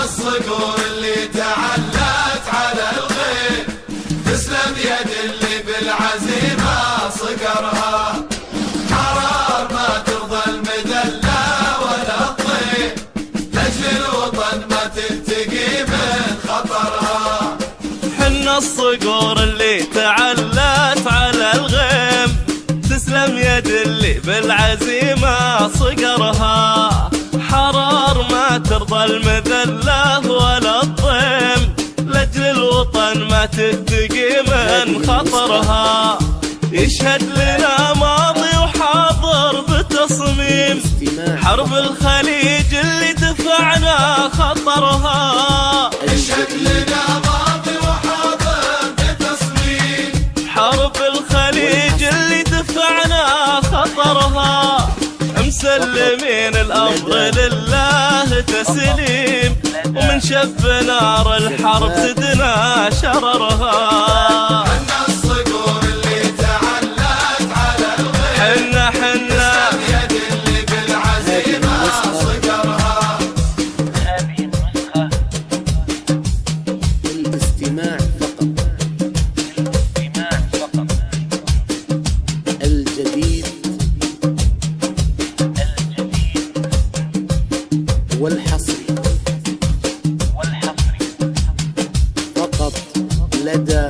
الصقور اللي تعلت على الغيب، تسلم يد اللي بالعزيمة صقرها. حرار ما ترضى المذلة ولا الطيب، لأجل الوطن ما تتقي من خطرها. حنا الصقور اللي تعلت على الغيم، تسلم يد اللي بالعزيمة صقرها. حرار ما ترضى المذلة ولا الضيم، لأجل الوطن ما تتقي من خطرها. يشهد لنا ماضي وحاضر بتصميم، حرب الخليج اللي دفعنا خطرها. يشهد لنا ماضي وحاضر بتصميم، حرب الخليج اللي دفعنا خطرها. مسلمين الأمر لله تسليم، ومن شب نار الحرب زدنا شررها. حنا الصقور اللي تعلت على الغيب، حنا تسلم يد اللي بالعزيمة صقرها. هذه النسخة للاستماع فقط، الجديد والحصري فقط لدى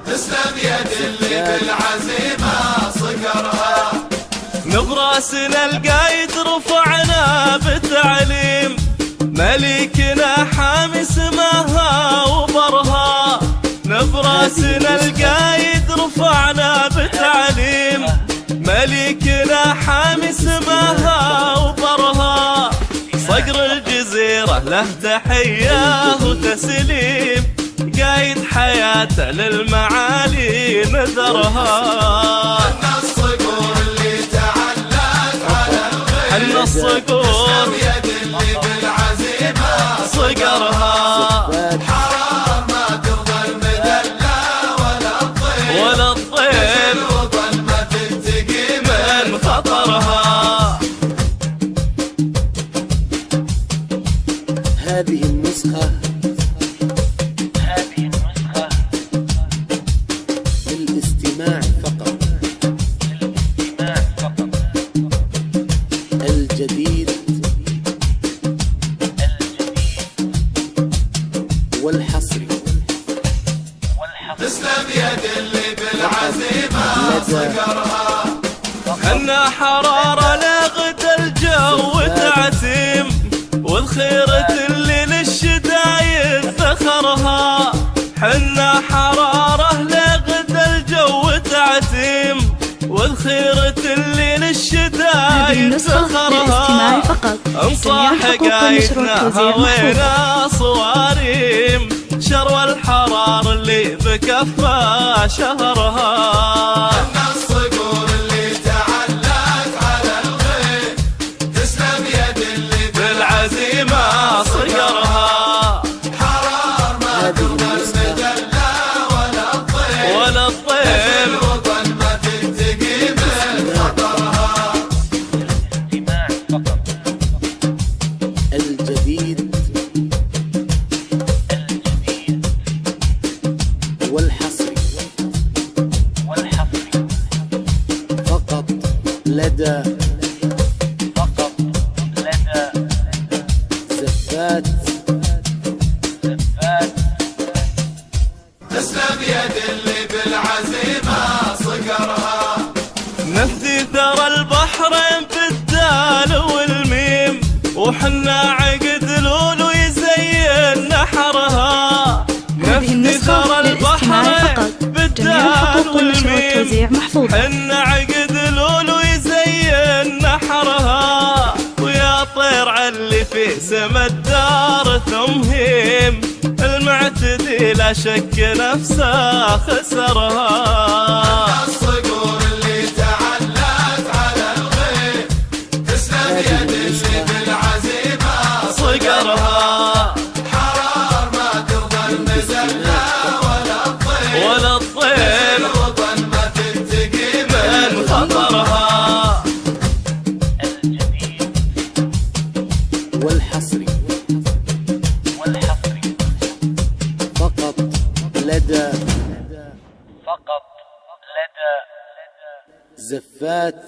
تسلم يد اللي بالعزيمة صقرها. نبراسنا القايد رفعنا بتعليم، مليكنا حامي سماها وبرها. نبراسنا القايد رفعنا بتعليم، مليكنا حامي سماها وبرها. صقر الجزيرة له تحية وتسليم، قايد حياته للمعالي نذرها. حنا الصقور اللي تعلت على الغيب، حنا الصقور تسلم يد اللي بالعزيمة صقرها. حرار ما ترضى المذلة ولا الطيب، ولا الطيب الوطن ما تتقي من خطرها. هذه النسخة للاستماع فقط، الجديد والحصري. تسلم يد اللي بالعزيمة صقرها. حنا حرارة لغد الجو تعتيم، والخيرة اللي للشدايد ذخرها. حنا حرارة لغد الجو تعتيم، والخيرة اللي للشدايد ذخرها. انصاح قايدنا هوينا صواريم، شروى الحرار اللي بكفة شهرها. حنا الصقور اللي تعلت على الغيب، تسلم يد اللي بالعزيمة صقرها. حرار ما ترضى المذلة ولا الطيب، ولا الطيب الوطن ما تتقي من خطرها. الجديد والحصري فقط لدى زفات. تسلم يد اللي بالعزيمة صقرها. نفدي ثرى البحرين بالدال والميم، وحنا عقد لولو يزين نحرها. نفدي ثرى البحرين بالدال والميم، حنا عقد لولو يزين نحرها. ويا طير علي في سما الدار تمهيم، المعتدي لا شك نفسه خسرها. الصقور اللي تعلت على الغيب، تسلم يد اللي بالعزيمة صقرها. حرار ما ترضى المذلة ولا الطيب، ولا الطيب الوطن ما تتقي من خطرها. لدى فقط لدى زفات